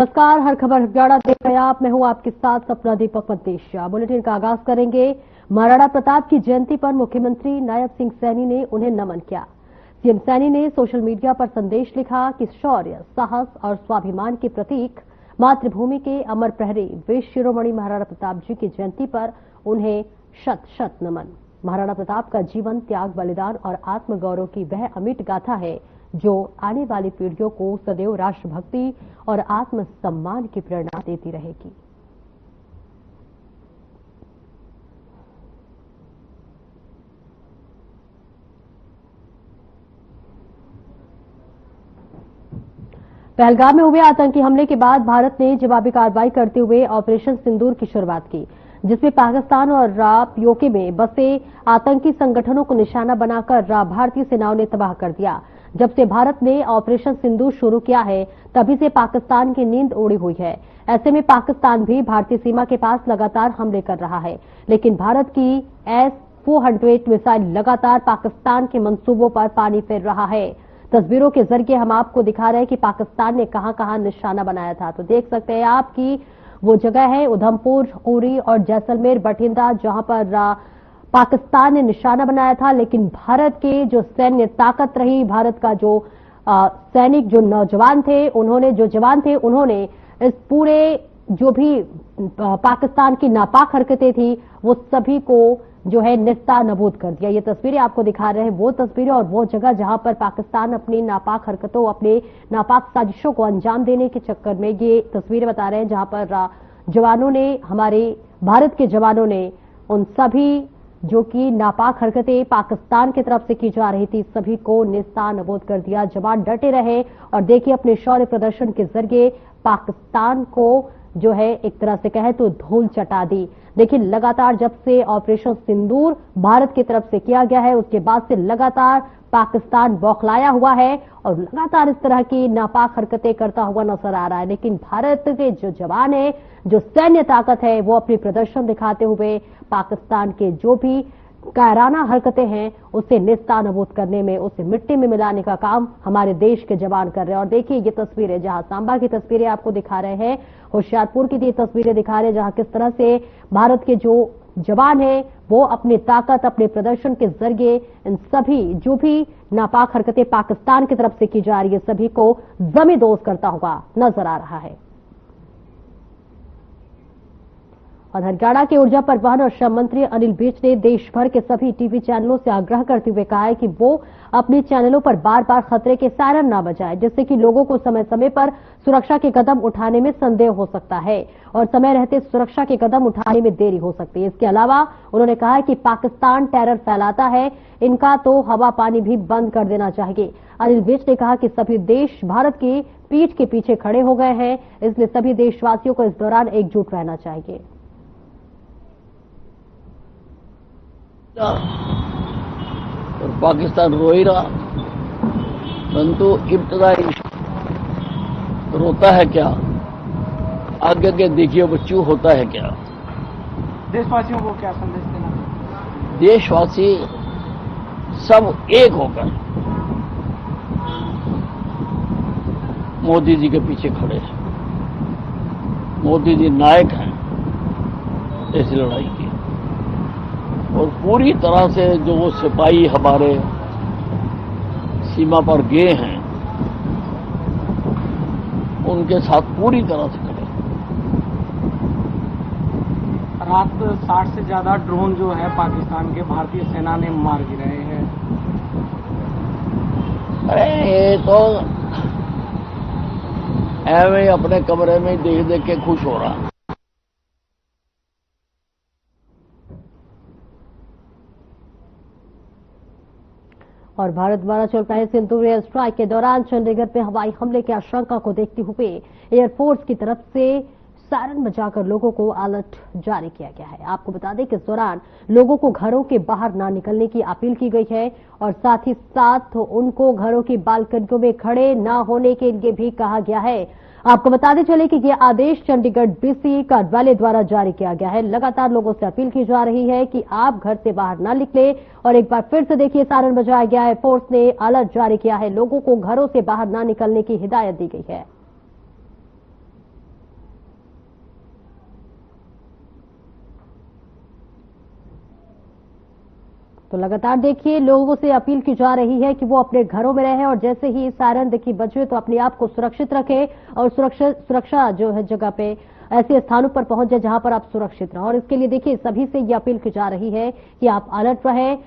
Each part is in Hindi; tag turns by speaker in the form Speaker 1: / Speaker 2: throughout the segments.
Speaker 1: नमस्कार, हर खबर हरियाणा देख रहे हैं आप। मैं हूं आपके साथ सपना दीपक मतेशिया। बुलेटिन का आगाज करेंगे। महाराणा प्रताप की जयंती पर मुख्यमंत्री नायब सिंह सैनी ने उन्हें नमन किया। सीएम सैनी ने सोशल मीडिया पर संदेश लिखा कि शौर्य, साहस और स्वाभिमान के प्रतीक मातृभूमि के अमर प्रहरी वीर शिरोमणि महाराणा प्रताप जी की जयंती पर उन्हें शत शत नमन। महाराणा प्रताप का जीवन त्याग, बलिदान और आत्मगौरव की वह अमिट गाथा है जो आने वाली पीढ़ियों को सदैव राष्ट्रभक्ति और आत्मसम्मान की प्रेरणा देती रहेगी। पहलगाम में हुए आतंकी हमले के बाद भारत ने जवाबी कार्रवाई करते हुए ऑपरेशन सिंदूर की शुरुआत की, जिसमें पाकिस्तान और पीओके में बसे आतंकी संगठनों को निशाना बनाकर भारतीय सेनाओं ने तबाह कर दिया। जब से भारत ने ऑपरेशन सिंदूर शुरू किया है, तभी से पाकिस्तान की नींद उड़ी हुई है। ऐसे में पाकिस्तान भी भारतीय सीमा के पास लगातार हमले कर रहा है, लेकिन भारत की S-400 मिसाइल लगातार पाकिस्तान के मंसूबों पर पानी फेर रहा है। तस्वीरों के जरिए हम आपको दिखा रहे हैं कि पाकिस्तान ने कहां-कहां निशाना बनाया था। तो देख सकते हैं आप कि वो जगह है उधमपुर, उरी और जैसलमेर, बठिंडा, जहां पर पाकिस्तान ने निशाना बनाया था। लेकिन भारत के जो सैन्य ताकत रही, भारत का जो सैनिक, जो नौजवान थे, उन्होंने इस पूरे जो भी पाकिस्तान की नापाक हरकतें थी वो सभी को जो है निस्तानाबूद कर दिया। ये तस्वीरें आपको दिखा रहे हैं, वो तस्वीरें और वो जगह जहां पर पाकिस्तान अपनी नापाक हरकतों, अपने नापाक साजिशों को अंजाम देने के चक्कर में ये तस्वीरें बता रहे हैं, जहां पर जवानों ने, हमारे भारत के जवानों ने उन सभी जो कि नापाक हरकतें पाकिस्तान की तरफ से की जा रही थी, सभी को निस्तानाबूद कर दिया। जवान डटे रहे और देखिए अपने शौर्य प्रदर्शन के जरिए पाकिस्तान को जो है एक तरह से कहे तो धूल चटा दी। देखिए लगातार जब से ऑपरेशन सिंदूर भारत की तरफ से किया गया है, उसके बाद से लगातार पाकिस्तान बौखलाया हुआ है और लगातार इस तरह की नापाक हरकतें करता हुआ नजर आ रहा है। लेकिन भारत के जो जवान है, जो सैन्य ताकत है, वो अपनी प्रदर्शन दिखाते हुए पाकिस्तान के जो भी कायराना हरकतें हैं उसे निस्तानाबूद करने में, उसे मिट्टी में मिलाने का काम हमारे देश के जवान कर रहे हैं। और देखिए ये तस्वीरें, जहां सांबा की तस्वीरें आपको दिखा रहे हैं, होशियारपुर की ये तस्वीरें दिखा रहे हैं, जहां किस तरह से भारत के जो जवान हैं वो अपनी ताकत, अपने प्रदर्शन के जरिए इन सभी जो भी नापाक हरकतें पाकिस्तान की तरफ से की जा रही है, सभी को जमींदोज करता हुआ नजर आ रहा है। और हरियाणा के ऊर्जा, परिवहन और श्रम मंत्री अनिल विज ने देश भर के सभी टीवी चैनलों से आग्रह करते हुए कहा है कि वो अपने चैनलों पर बार बार खतरे के सायरन न बजाएं, जिससे कि लोगों को समय समय पर सुरक्षा के कदम उठाने में संदेह हो सकता है और समय रहते सुरक्षा के कदम उठाने में देरी हो सकती है। इसके अलावा उन्होंने कहा है कि पाकिस्तान टेरर फैलाता है, इनका तो हवा पानी भी बंद कर देना चाहिए। अनिल विज ने कहा कि सभी देश भारत की पीठ के पीछे खड़े हो गए हैं, इसलिए सभी देशवासियों को इस दौरान एकजुट रहना चाहिए।
Speaker 2: और पाकिस्तान रो ही रहा, परंतु इब्तदाई रोता है क्या, आगे आगे देखिए बच्चों होता है क्या।
Speaker 3: देशवासियों को क्या संदेश देना?
Speaker 2: देशवासी सब एक होकर मोदी जी के पीछे खड़े हैं। मोदी जी नायक हैं इस लड़ाई के, और पूरी तरह से जो वो सिपाही हमारे सीमा पर गए हैं उनके साथ पूरी तरह से खड़े।
Speaker 3: रात 60 से ज्यादा ड्रोन जो है पाकिस्तान के भारतीय सेना ने मार गिराए हैं।
Speaker 2: अरे ये तो ऐਵੇਂ अपने कमरे में देख देख के खुश हो रहा।
Speaker 1: और भारत द्वारा चल रहे सिंदूर एयर स्ट्राइक के दौरान चंडीगढ़ में हवाई हमले की आशंका को देखते हुए एयरफोर्स की तरफ से सायरन बजाकर लोगों को अलर्ट जारी किया गया है। आपको बता दें कि इस दौरान लोगों को घरों के बाहर न निकलने की अपील की गई है और साथ ही साथ उनको घरों की बालकनियों में खड़े न होने के लिए भी कहा गया है। आपको बताते चले कि यह आदेश चंडीगढ़ डीसी कार्यालय द्वारा जारी किया गया है। लगातार लोगों से अपील की जा रही है कि आप घर से बाहर न निकले और एक बार फिर से देखिए सायरन बजाया गया है। फोर्स ने अलर्ट जारी किया है, लोगों को घरों से बाहर न निकलने की हिदायत दी गई है। तो लगातार देखिए, लोगों से अपील की जा रही है कि वो अपने घरों में रहें और जैसे ही सायरन देखिए बजे तो अपने आप को सुरक्षित रखें और सुरक्षा जो है जगह पे ऐसे स्थानों पर पहुंच जाए जहां पर आप सुरक्षित रहें। और इसके लिए देखिए सभी से ये अपील की जा रही है कि आप अलर्ट रहें,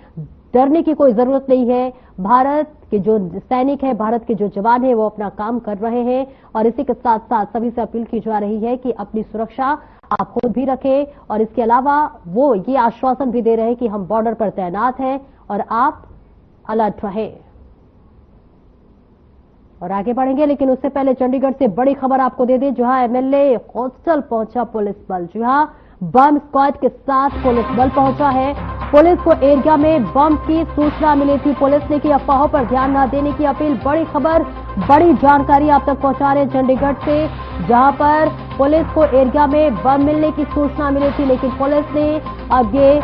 Speaker 1: डरने की कोई जरूरत नहीं है। भारत के जो सैनिक है, भारत के जो जवान है, वो अपना काम कर रहे हैं और इसी के साथ साथ सभी से अपील की जा रही है कि अपनी सुरक्षा आप खुद भी रखें। और इसके अलावा वो ये आश्वासन भी दे रहे हैं कि हम बॉर्डर पर तैनात हैं और आप अलर्ट रहें। और आगे बढ़ेंगे, लेकिन उससे पहले चंडीगढ़ से बड़ी खबर आपको दे दें, जहां एमएलए हॉस्टल पहुंचा पुलिस बल। जी हां, बम स्क्वाड के साथ पुलिस बल पहुंचा है। पुलिस को एरिया में बम की सूचना मिली थी। पुलिस ने की अफवाहों पर ध्यान न देने की अपील। बड़ी खबर, बड़ी जानकारी आप तक पहुंचा रहे हैं चंडीगढ़ से, जहां पर पुलिस को एरिया में बम मिलने की सूचना मिली थी, लेकिन पुलिस ने अब ये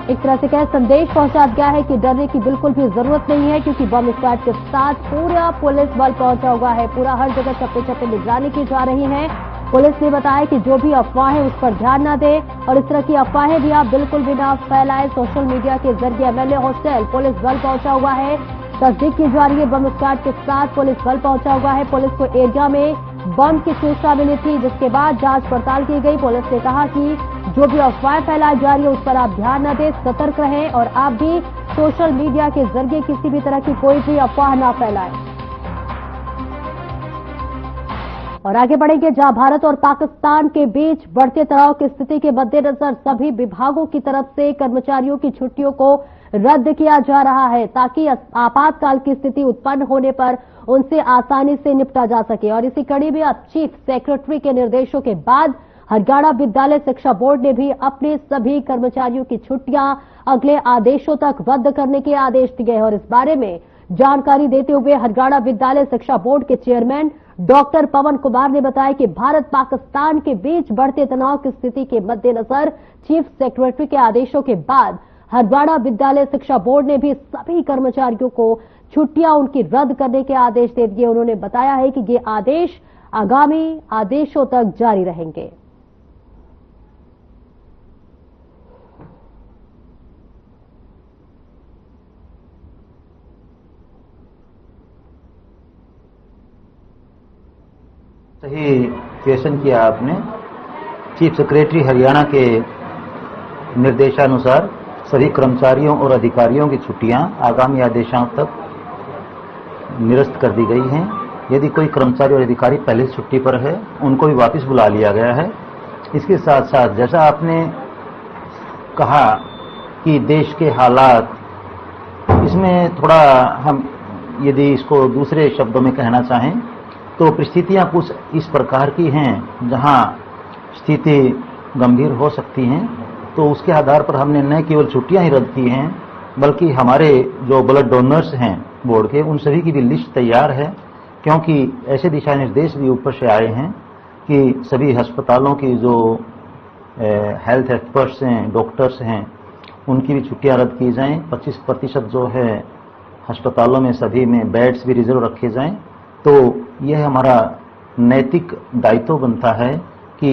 Speaker 1: एक तरह से कह संदेश पहुंचा दिया है कि डरने की बिल्कुल भी जरूरत नहीं है, क्योंकि बम स्क्वाड के साथ पूरा पुलिस बल पहुंचा हुआ है। पूरा हर जगह चप्पे चप्पे निगरानी की जा रही है। पुलिस ने बताया कि जो भी अफवाहें उस पर ध्यान न दें और इस तरह की अफवाहें भी आप बिल्कुल भी ना फैलाएं। सोशल मीडिया के जरिए एमएलए हॉस्टल पुलिस बल पहुंचा हुआ है। तस्दीक की जा रही है, बम स्क्वाड के साथ पुलिस बल पहुंचा हुआ है। पुलिस को एरिया में बम की सूचना मिली थी, जिसके बाद जांच पड़ताल की गई। पुलिस ने कहा कि जो भी अफवाहें फैलाई जा रही है उस पर आप ध्यान न दें, सतर्क रहें और आप भी सोशल मीडिया के जरिए किसी भी तरह की कोई भी अफवाह न फैलाएं। और आगे बढ़ेंगे, जहां भारत और पाकिस्तान के बीच बढ़ते तनाव की स्थिति के मद्देनजर सभी विभागों की तरफ से कर्मचारियों की छुट्टियों को रद्द किया जा रहा है, ताकि आपातकाल की स्थिति उत्पन्न होने पर उनसे आसानी से निपटा जा सके। और इसी कड़ी में अब चीफ सेक्रेटरी के निर्देशों के बाद हरियाणा विद्यालय शिक्षा बोर्ड ने भी अपने सभी कर्मचारियों की छुट्टियां अगले आदेशों तक रद्द करने के आदेश दिए हैं। और इस बारे में जानकारी देते हुए हरियाणा विद्यालय शिक्षा बोर्ड के चेयरमैन डॉक्टर पवन कुमार ने बताया कि भारत पाकिस्तान के बीच बढ़ते तनाव की स्थिति के मद्देनजर चीफ सेक्रेटरी के आदेशों के बाद हरियाणा विद्यालय शिक्षा बोर्ड ने भी सभी कर्मचारियों को छुट्टियां उनकी रद्द करने के आदेश दे दिए। उन्होंने बताया है कि ये आदेश आगामी आदेशों तक जारी रहेंगे।
Speaker 4: सही क्वेश्चन किया आपने। चीफ सेक्रेटरी हरियाणा के निर्देशानुसार सभी कर्मचारियों और अधिकारियों की छुट्टियां आगामी आदेशों तक निरस्त कर दी गई हैं। यदि कोई कर्मचारी और अधिकारी पहले से छुट्टी पर है, उनको भी वापस बुला लिया गया है। इसके साथ साथ जैसा आपने कहा कि देश के हालात, इसमें थोड़ा हम यदि इसको दूसरे शब्दों में कहना चाहें तो परिस्थितियां कुछ इस प्रकार की हैं जहां स्थिति गंभीर हो सकती हैं। तो उसके आधार पर हमने न केवल छुट्टियां ही रद्द की हैं, बल्कि हमारे जो ब्लड डोनर्स हैं बोर्ड के, उन सभी की भी लिस्ट तैयार है, क्योंकि ऐसे दिशा निर्देश भी ऊपर से आए हैं कि सभी अस्पतालों की जो हेल्थ एक्सपर्ट्स हैं, डॉक्टर्स हैं, उनकी भी छुट्टियां रद्द की जाएं। 25% जो है अस्पतालों में सभी में बेड्स भी रिजर्व रखे जाएं। तो यह हमारा नैतिक दायित्व बनता है कि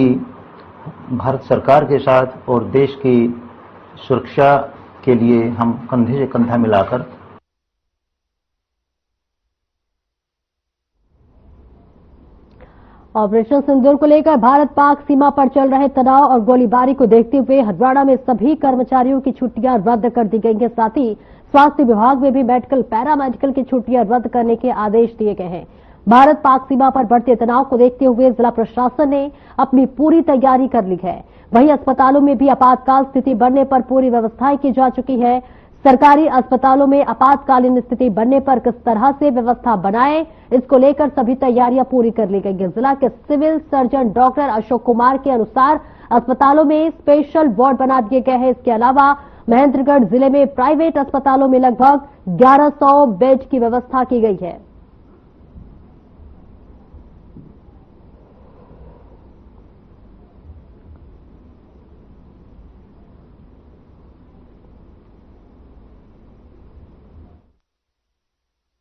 Speaker 4: भारत सरकार के साथ और देश की सुरक्षा के लिए हम कंधे से कंधा मिलाकर
Speaker 1: ऑपरेशन सिंदूर को लेकर भारत पाक सीमा पर चल रहे तनाव और गोलीबारी को देखते हुए हरियाणा में सभी कर्मचारियों की छुट्टियां रद्द कर दी गई हैं। साथ ही स्वास्थ्य विभाग में भी मेडिकल, पैरामेडिकल की छुट्टियां रद्द करने के आदेश दिए गए हैं। भारत पाक सीमा पर बढ़ते तनाव को देखते हुए जिला प्रशासन ने अपनी पूरी तैयारी कर ली है। वहीं अस्पतालों में भी आपातकाल स्थिति बनने पर पूरी व्यवस्थाएं की जा चुकी है। सरकारी अस्पतालों में आपातकालीन स्थिति बनने पर किस तरह से व्यवस्था बनाएं, इसको लेकर सभी तैयारियां पूरी कर ली गई है। जिला के civil surgeon doctor Ashok Kumar के अनुसार अस्पतालों में स्पेशल वार्ड बना दिए गए हैं। इसके अलावा महेंद्रगढ़ जिले में प्राइवेट अस्पतालों में लगभग 1100 बेड की व्यवस्था की गई है।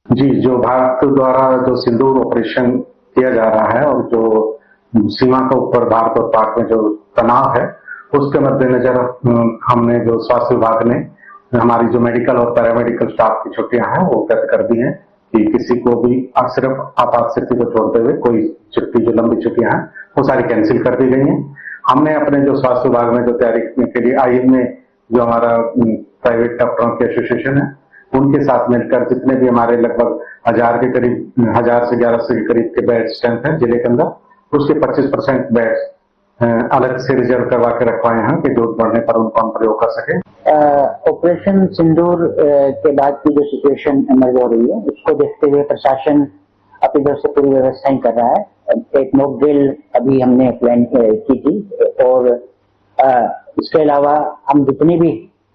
Speaker 5: जी, जो भारत द्वारा जो सिंदूर ऑपरेशन किया जा रहा है और जो सीमा के ऊपर भारत और पाक में जो तनाव है, उसके मद्देनजर हमने जो स्वास्थ्य विभाग ने हमारी जो मेडिकल और पैरामेडिकल स्टाफ की छुट्टियां हैं वो रद्द कर दी हैं कि किसी को भी सिर्फ आपात स्थिति को छोड़ते हुए कोई छुट्टी जो लंबी छुट्टियां हैं वो सारी कैंसिल कर दी गई हैं। हमने अपने जो स्वास्थ्य विभाग में जो तैयारी के लिए आईएम में जो हमारा प्राइवेट डॉक्टरों की एसोसिएशन है उनके साथ मिलकर जितने भी हमारे लगभग 1000 के करीब 1000 से 1100 के करीब के बेड स्ट्रेंथ है जिले के अंदर उसके 25% बेड अलग से रिजर्व करवा के रखवाए हैं कि जरूरत पड़ने पर उनको हम प्रयोग कर सके।
Speaker 6: ऑपरेशन सिंदूर के बाद की जो सिचुएशन इमर्ज हो रही है उसको देखते हुए प्रशासन अपनी तरफ से पूरी व्यवस्थाएं कर रहा है। एक मॉक ड्रिल अभी हमने प्लान की थी और इसके अलावा हम जितने भी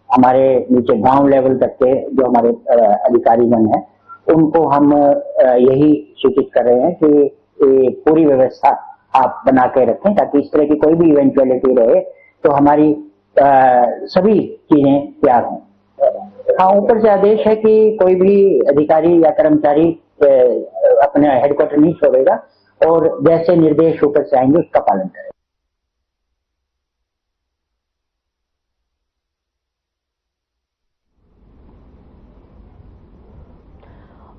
Speaker 6: हमारे नीचे गांव लेवल तक के जो हमारे अधिकारीगण हैं उनको हम यही सूचित कर रहे हैं कि पूरी व्यवस्था आप बना के रखें ताकि इस तरह की कोई भी इवेंचुअलिटी रहे तो हमारी सभी चीजें तैयार हों। हाँ, ऊपर से आदेश है कि कोई भी अधिकारी या कर्मचारी अपने हेडक्वार्टर नहीं छोड़ेगा और जैसे निर्देश ऊपर से आएंगे उसका पालन करें।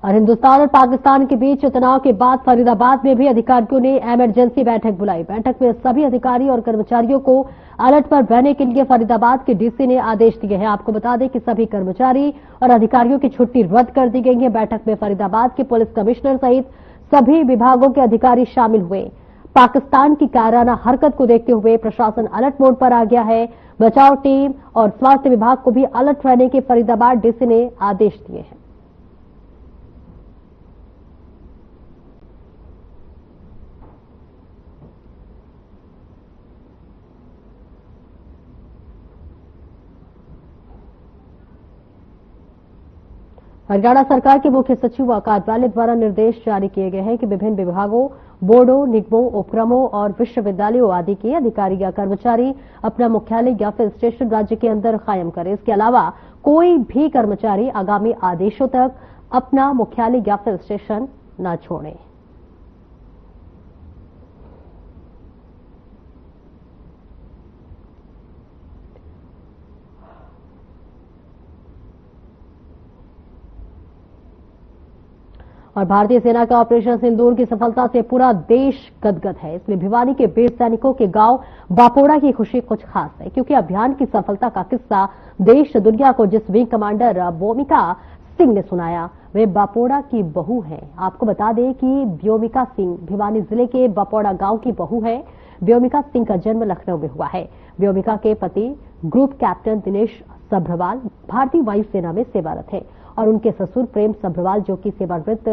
Speaker 1: और हिंदुस्तान और पाकिस्तान के बीच तनाव के बाद फरीदाबाद में भी अधिकारियों ने इमरजेंसी बैठक बुलाई। बैठक में सभी अधिकारी और कर्मचारियों को अलर्ट पर रहने के लिए फरीदाबाद के डीसी ने आदेश दिए हैं। आपको बता दें कि सभी कर्मचारी और अधिकारियों की छुट्टी रद्द कर दी गई है। बैठक में फरीदाबाद के पुलिस कमिश्नर सहित सभी विभागों के अधिकारी शामिल हुए। पाकिस्तान की कायराना हरकत को देखते हुए प्रशासन अलर्ट मोड पर आ गया है। बचाव टीम और स्वास्थ्य विभाग को भी अलर्ट रहने के फरीदाबाद डीसी ने आदेश दिए हैं। हरियाणा सरकार के मुख्य सचिव व कार्यालय द्वारा निर्देश जारी किए गए हैं कि विभिन्न विभागों, बोर्डों, निगमों, उपक्रमों और विश्वविद्यालयों आदि के अधिकारी या कर्मचारी अपना मुख्यालय या फिर स्टेशन राज्य के अंदर कायम करें। इसके अलावा कोई भी कर्मचारी आगामी आदेशों तक अपना मुख्यालय या फिर स्टेशन न छोड़ें। और भारतीय सेना का ऑपरेशन सिंदूर की सफलता से पूरा देश गदगद है। इसमें भिवानी के वीर सैनिकों के गांव बापोड़ा की खुशी कुछ खास है, क्योंकि अभियान की सफलता का किस्सा देश दुनिया को जिस विंग कमांडर व्योमिका सिंह ने सुनाया वे बापोड़ा की बहू हैं। आपको बता दें कि व्योमिका सिंह भिवानी जिले के बापोड़ा गांव की बहू है। व्योमिका सिंह का जन्म लखनऊ में हुआ है। व्योमिका के पति ग्रुप कैप्टन दिनेश सभ्रवाल भारतीय वायुसेना में सेवारत है और उनके ससुर प्रेम सभ्रवाल जो कि सेवानिवृत्त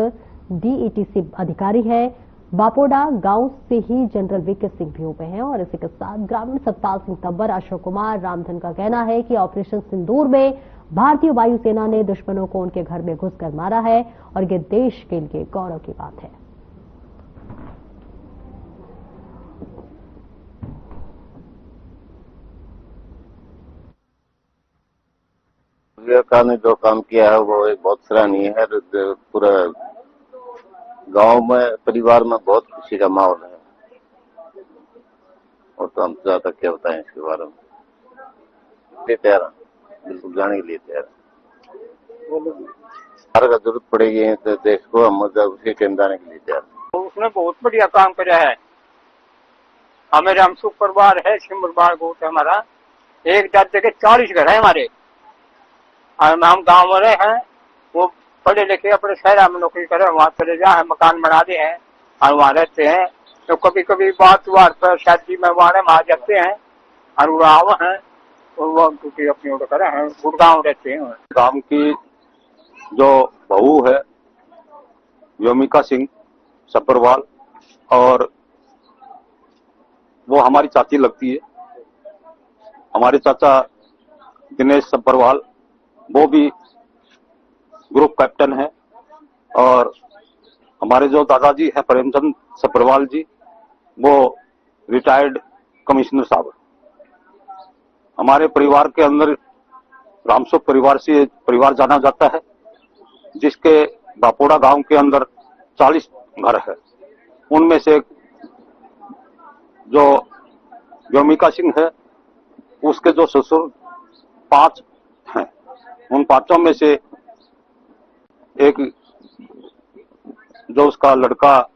Speaker 1: डीईटीसी अधिकारी है। बापोड़ा गांव से ही जनरल वीके सिंह भी हुए हैं। और इसी के साथ ग्रामीण सतपाल सिंह तब्बर, अशोक कुमार रामधन का कहना है कि ऑपरेशन सिंदूर में भारतीय वायुसेना ने दुश्मनों को उनके घर में घुसकर मारा है और ये देश के लिए गौरव की बात है।
Speaker 7: विवेका ने जो काम किया है वो एक बहुत सराहनीय है। पूरा गांव में, परिवार में बहुत खुशी का माहौल है और तो हम ज्यादा क्या बताएं इसके बारे में। तैयार, बिल्कुल जाने के लिए तैयार। हर का जरूरत पड़ेगी तो देश को हम उसके केंद्र जाने के लिए तैयार।
Speaker 3: उसने बहुत बढ़िया काम किया है। हमें हम सुपरवार है, सिमरवार गोट है हमारा। एक दर्जे के 40 घर है हमारे। हम गांव में रहे हैं, वो पढ़े लिखे अपने शहर में नौकरी करे, वहाँ चले जाए, मकान बना दे हैं और वहाँ रहते हैं। तो कभी कभी बात पर शादी में वहाँ जाते हैं और उड़ाव हैं और वो अपनी उड़ करे हैं, गुड़गांव रहते हैं।
Speaker 7: गांव की जो बहू है व्योमिका सिंह सपरवाल और वो हमारी चाची लगती है। हमारे चाचा दिनेश सपरवाल वो भी ग्रुप कैप्टन है और हमारे जो दादाजी है प्रेमचंद सपरवाल जी वो रिटायर्ड कमिश्नर साहब। हमारे परिवार के अंदर रामसो परिवार से परिवार जाना जाता है, जिसके बापोड़ा गांव के अंदर 40 घर है। उनमें से जो व्योमिका सिंह है उसके जो ससुर 5 हैं उन 5 में से एक जो उसका लड़का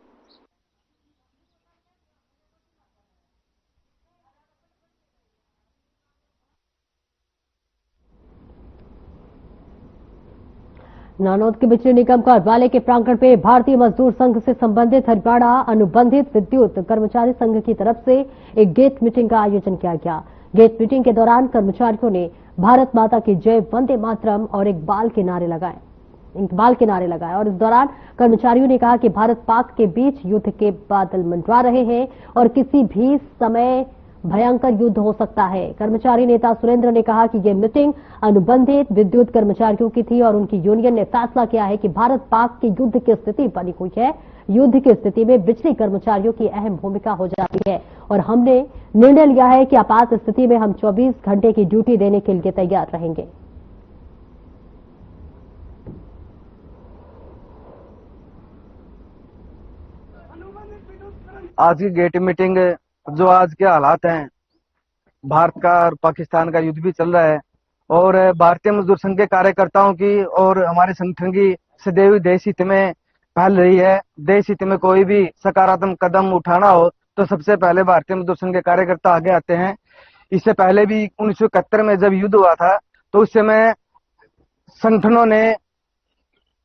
Speaker 1: नानौद के बिजली निगम कार्यालय के प्रांगण पे भारतीय मजदूर संघ से संबंधित हरियाणा अनुबंधित विद्युत कर्मचारी संघ की तरफ से एक गेट मीटिंग का आयोजन किया गया। गेट मीटिंग के दौरान कर्मचारियों ने भारत माता की जय, वंदे मातरम और इकबाल के नारे लगाए और इस दौरान कर्मचारियों ने कहा कि भारत पाक के बीच युद्ध के बादल मंडरा रहे हैं और किसी भी समय भयंकर युद्ध हो सकता है। कर्मचारी नेता सुरेंद्र ने कहा कि यह मीटिंग अनुबंधित विद्युत कर्मचारियों की थी और उनकी यूनियन ने फैसला किया है कि भारत पाक की युद्ध की स्थिति बनी हुई है। युद्ध की स्थिति में बिजली कर्मचारियों की अहम भूमिका हो जाती है और हमने निर्णय लिया है कि आपात स्थिति में हम 24 घंटे की ड्यूटी देने के लिए तैयार रहेंगे।
Speaker 8: आज की गेट मीटिंग, जो आज के हालात हैं, भारत का और पाकिस्तान का युद्ध भी चल रहा है और भारतीय मजदूर संघ के कार्यकर्ताओं की और हमारे संगठन की सदैव देश हित में पहल रही है। देश हित में कोई भी सकारात्मक कदम उठाना हो तो सबसे पहले भारतीय मजदूर संघ के कार्यकर्ता आगे आते हैं। इससे पहले भी 1971 में जब युद्ध हुआ था तो उस समय संगठनों ने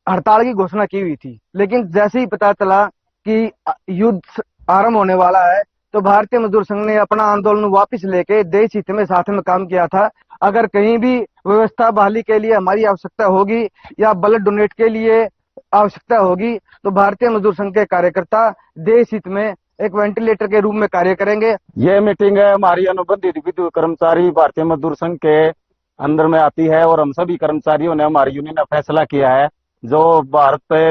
Speaker 8: हड़ताल की घोषणा की हुई थी, लेकिन जैसे ही पता चला कि युद्ध आरंभ होने वाला है तो भारतीय मजदूर संघ ने अपना आंदोलन वापस लेके देश हित में साथ में काम किया था। अगर कहीं भी व्यवस्था बहाली के लिए हमारी आवश्यकता होगी या ब्लड डोनेट के लिए आवश्यकता होगी तो भारतीय मजदूर संघ के कार्यकर्ता देश हित में एक वेंटिलेटर के रूप में कार्य करेंगे।
Speaker 7: ये मीटिंग है हमारी अनुबंधित विद्युत कर्मचारी भारतीय मजदूर संघ के अंदर में आती है और हम सभी कर्मचारियों ने, हमारी यूनियन ने फैसला किया है जो भारत पे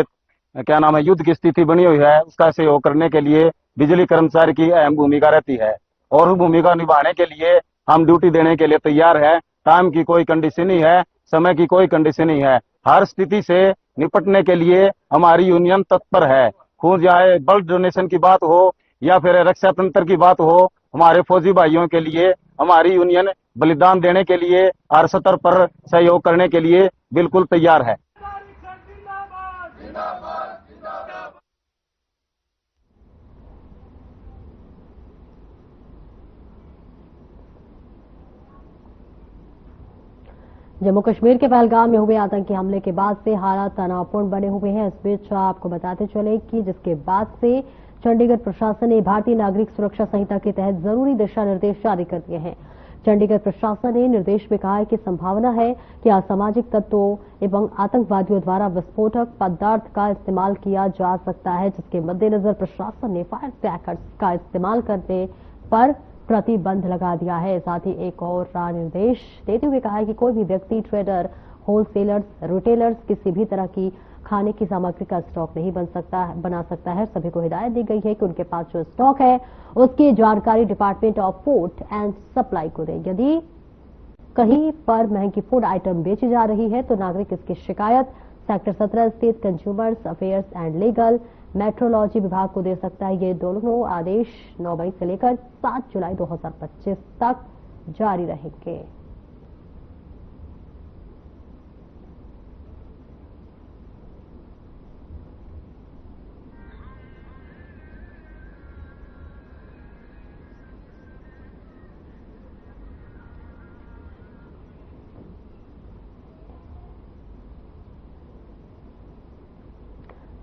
Speaker 7: युद्ध की स्थिति बनी हुई है उसका सहयोग करने के लिए बिजली कर्मचारी की अहम भूमिका रहती है और उस भूमिका निभाने के लिए हम ड्यूटी देने के लिए तैयार है। टाइम की कोई कंडीशन नहीं है, समय की कोई कंडीशन नहीं है। हर स्थिति से निपटने के लिए हमारी यूनियन तत्पर है। खून चाहे ब्लड डोनेशन की बात हो या फिर रक्षा तंत्र की बात हो, हमारे फौजी भाइयों के लिए हमारी यूनियन बलिदान देने के लिए हर स्तर पर सहयोग करने के लिए बिल्कुल तैयार है।
Speaker 1: जम्मू कश्मीर के पहलगाम में हुए आतंकी हमले के बाद से हालात तनावपूर्ण बने हुए हैं। इस बीच आपको बताते चले कि जिसके बाद से चंडीगढ़ प्रशासन ने भारतीय नागरिक सुरक्षा संहिता के तहत जरूरी दिशा निर्देश जारी कर दिए हैं। चंडीगढ़ प्रशासन ने निर्देश में कहा है कि संभावना है कि असामाजिक तत्वों एवं आतंकवादियों द्वारा विस्फोटक पदार्थ का इस्तेमाल किया जा सकता है, जिसके मद्देनजर प्रशासन ने फायर क्रैकर्स का इस्तेमाल करने पर प्रतिबंध लगा दिया है। साथ ही एक और निर्देश देते हुए कहा है कि कोई भी व्यक्ति, ट्रेडर, होलसेलर्स, रिटेलर्स किसी भी तरह की खाने की सामग्री का स्टॉक नहीं बना सकता है। सभी को हिदायत दी गई है कि उनके पास जो स्टॉक है उसकी जानकारी department of food and supply को दें। यदि कहीं पर महंगी फूड आइटम बेची जा रही है तो नागरिक इसकी शिकायत सेक्टर 17 स्थित consumers affairs and legal metrology विभाग को दे सकता है। ये दोनों आदेश 9 मई से लेकर 7 जुलाई 2025 तक जारी रहेंगे।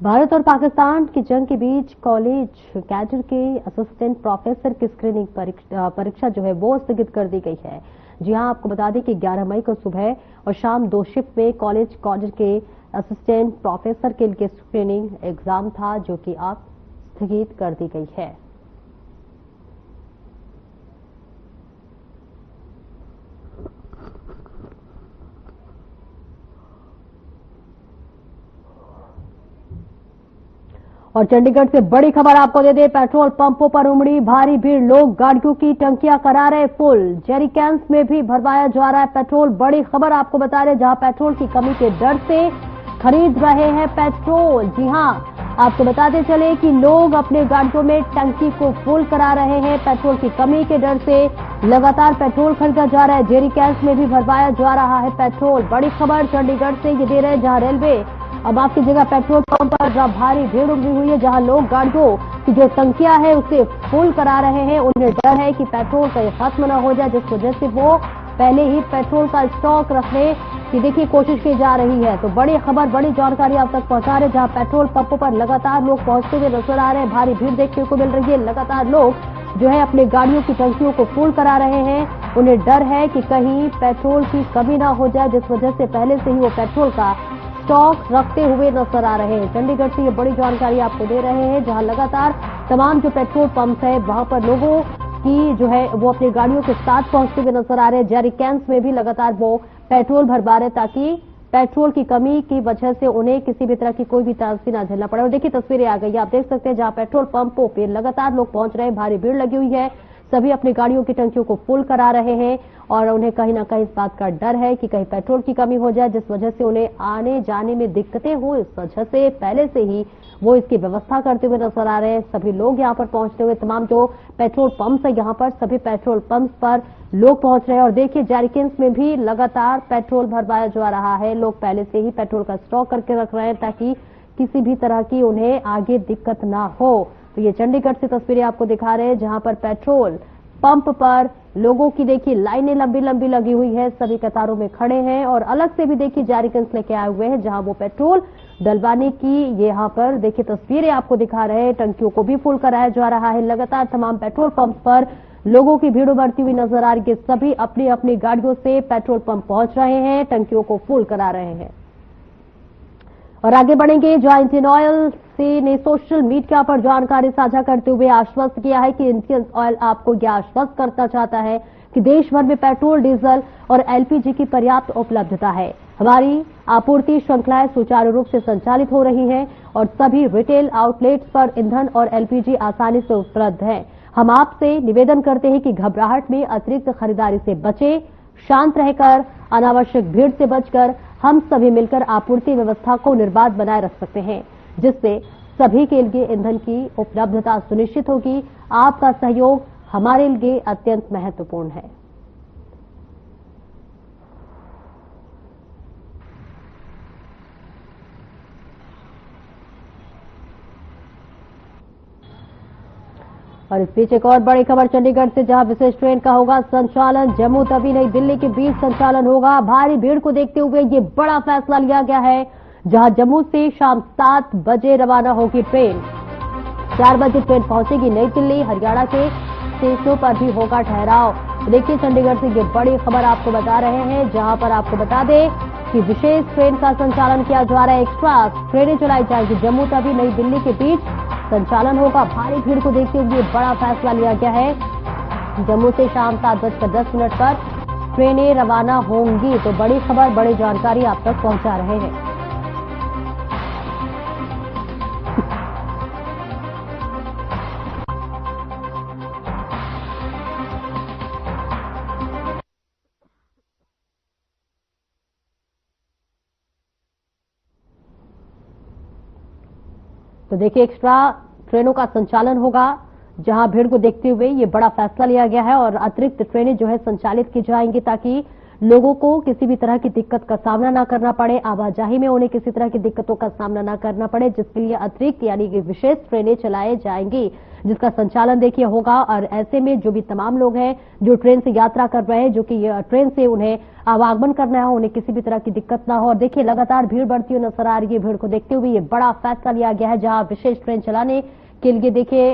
Speaker 1: भारत और पाकिस्तान की जंग के बीच कॉलेज कैडर के असिस्टेंट प्रोफेसर की स्क्रीनिंग परीक्षा जो है वो स्थगित कर दी गई है। जी हां, आपको बता दें कि 11 मई को सुबह और शाम 2 शिफ्ट में कॉलेज कैडर के असिस्टेंट प्रोफेसर के लिए स्क्रीनिंग एग्जाम था, जो कि अब स्थगित कर दी गई है। और चंडीगढ़ से बड़ी खबर आपको दे दें, पेट्रोल पंपों पर उमड़ी भारी भीड़, लोग गाड़ियों की टंकियां करा रहे फुल, जेरिकैंस में भी भरवाया जा रहा है पेट्रोल। बड़ी खबर आपको बता रहे, जहां पेट्रोल की कमी के डर से खरीद रहे हैं पेट्रोल। जी हां, आपको बताते चले कि लोग अपने गाड़ियों में टंकी को फुल करा रहे हैं। पेट्रोल की कमी के डर से लगातार पेट्रोल खरीदा जा रहा है। जेरी कैंस में भी भरवाया जा रहा है पेट्रोल। बड़ी खबर चंडीगढ़ से ये दे रहे हैं, जहां रेलवे अब आपकी जगह पेट्रोल पंप पर भारी भीड़ उमड़ी हुई है, जहां लोग गाड़ियों की जो टंकियां है उसे फुल करा रहे हैं। उन्हें डर है कि पेट्रोल कहीं खत्म न हो जाए, जिस वजह से वो पहले ही पेट्रोल का स्टॉक रखने की देखिए कोशिश की जा रही है। तो बड़ी खबर, बड़ी जानकारी आप तक पहुंचा रहे, जहां पेट्रोल पंपों पर लगातार लोग पहुंचते हुए नजर आ रहे हैं। भारी भीड़ देखने को मिल रही है। लगातार लोग जो है अपने गाड़ियों की टंकियों को फुल करा रहे हैं। उन्हें डर है कि कहीं पेट्रोल की कमी ना हो जाए, जिस वजह से पहले से ही वो पेट्रोल का स्टॉक रखते हुए नजर आ रहे हैं। चंडीगढ़ से ये बड़ी जानकारी आपको दे रहे हैं, जहां लगातार तमाम जो पेट्रोल पंप है वहां पर लोगों की जो है वो अपनी गाड़ियों के साथ पहुंचते हुए नजर आ रहे हैं। जेरी कैंस में भी लगातार वो पेट्रोल भरवा रहे ताकि पेट्रोल की कमी की वजह से उन्हें किसी भी तरह की कोई भी त्रासदी ना झेलना पड़े। और देखिए तस्वीरें आ गई, आप देख सकते हैं जहां पेट्रोल पंपों पर लगातार लोग पहुंच रहे हैं। भारी भीड़ लगी हुई है। सभी अपनी गाड़ियों की टंकियों को फुल करा रहे हैं और उन्हें कहीं ना कहीं इस बात का डर है कि कहीं पेट्रोल की कमी हो जाए, जिस वजह से उन्हें आने जाने में दिक्कतें हो। इस वजह से पहले से ही वो इसकी व्यवस्था करते हुए नजर आ रहे हैं। सभी लोग यहां पर पहुंचते हुए, तमाम जो पेट्रोल पंप्स है यहां पर, सभी पेट्रोल पंप्स पर लोग पहुंच रहे हैं। और देखिए जेरिकन्स में भी लगातार पेट्रोल भरवाया जा रहा है। लोग पहले से ही पेट्रोल का स्टॉक करके रख रहे हैं ताकि किसी भी तरह की उन्हें आगे दिक्कत ना हो। तो ये चंडीगढ़ से तस्वीरें आपको दिखा रहे हैं, जहां पर पेट्रोल पंप पर लोगों की देखिए लाइनें लंबी लंबी लगी हुई है। सभी कतारों में खड़े हैं और अलग से भी देखिए जेरिकन्स लेके आए हुए हैं, जहां वो पेट्रोल डलवाने की यहाँ पर देखिए तस्वीरें आपको दिखा रहे हैं। टंकियों को भी फुल कराया जा रहा है। लगातार तमाम पेट्रोल पंप पर लोगों की भीड़ उमड़ती हुई नजर आ रही है। सभी अपनी अपनी गाड़ियों से पेट्रोल पंप पहुंच रहे हैं, टंकियों को फुल करा रहे हैं। और आगे बढ़ेंगे, जहां इंडियन ऑयल से ने सोशल मीडिया पर जानकारी साझा करते हुए आश्वस्त किया है कि इंडियन ऑयल आपको यह आश्वस्त करना चाहता है कि देश भर में पेट्रोल, डीजल और एलपीजी की पर्याप्त उपलब्धता है। हमारी आपूर्ति श्रृंखलाएं सुचारू रूप से संचालित हो रही हैं और सभी रिटेल आउटलेट्स पर ईंधन और एलपीजी आसानी से उपलब्ध है। हम आपसे निवेदन करते हैं कि घबराहट में अतिरिक्त खरीदारी से बचें, शांत रहकर, अनावश्यक भीड़ से बचकर हम सभी मिलकर आपूर्ति व्यवस्था को निर्बाध बनाए रख सकते हैं, जिससे सभी के लिए ईंधन की उपलब्धता सुनिश्चित होगी। आपका सहयोग हमारे लिए अत्यंत महत्वपूर्ण है। और इस बीच एक और बड़ी खबर चंडीगढ़ से, जहां विशेष ट्रेन का होगा संचालन। जम्मू तवी नई दिल्ली के बीच संचालन होगा। भारी भीड़ को देखते हुए ये बड़ा फैसला लिया गया है, जहां जम्मू से शाम 7 बजे रवाना होगी ट्रेन। 4 बजे ट्रेन पहुंचेगी नई दिल्ली। हरियाणा के स्टेशनों पर भी होगा ठहराव। देखिए चंडीगढ़ से ये बड़ी खबर आपको बता रहे हैं, जहां पर आपको बता दें कि विशेष ट्रेन का संचालन किया जा रहा है। एक्स्ट्रा ट्रेनें चलाई जाएगी। जम्मू तवी नई दिल्ली के बीच संचालन होगा। भारी भीड़ को देखते हुए बड़ा फैसला लिया गया है। जम्मू से शाम 7:10 पर ट्रेनें रवाना होंगी। तो बड़ी खबर, बड़ी जानकारी आप तक पहुंचा रहे हैं। तो देखिए एक्स्ट्रा ट्रेनों का संचालन होगा, जहां भीड़ को देखते हुए ये बड़ा फैसला लिया गया है और अतिरिक्त ट्रेनें जो है संचालित की जाएंगी ताकि लोगों को किसी भी तरह की दिक्कत का सामना ना करना पड़े, आवाजाही में उन्हें किसी तरह की दिक्कतों का सामना ना करना पड़े, जिसके लिए अतिरिक्त यानी कि विशेष ट्रेनें चलाई जाएंगी, जिसका संचालन देखिए होगा। और ऐसे में जो भी तमाम लोग हैं जो ट्रेन से यात्रा कर रहे हैं, जो कि ट्रेन से उन्हें आवागमन करना है, उन्हें किसी भी तरह की दिक्कत ना हो। और देखिए लगातार भीड़ बढ़ती हुई नजर आ रही है। भीड़ को देखते हुए ये बड़ा फैसला लिया गया है, जहां विशेष ट्रेन चलाने के लिए देखिए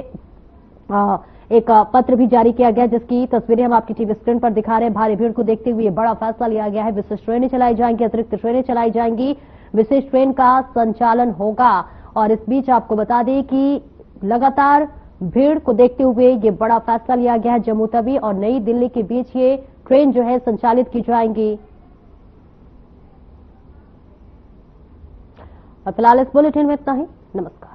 Speaker 1: एक पत्र भी जारी किया गया, जिसकी तस्वीरें हम आपकी टीवी स्क्रीन पर दिखा रहे हैं। भारी भीड़ को देखते हुए बड़ा फैसला लिया गया है। विशेष ट्रेनें चलाई जाएंगी, अतिरिक्त ट्रेनें चलाई जाएंगी, विशेष ट्रेन का संचालन होगा। और इस बीच आपको बता दें कि लगातार भीड़ को देखते हुए ये बड़ा फैसला लिया गया है। जम्मू तवी और नई दिल्ली के बीच ये ट्रेन जो है संचालित की जाएंगी। और फिलहाल इस बुलेटिन में इतना ही। नमस्कार।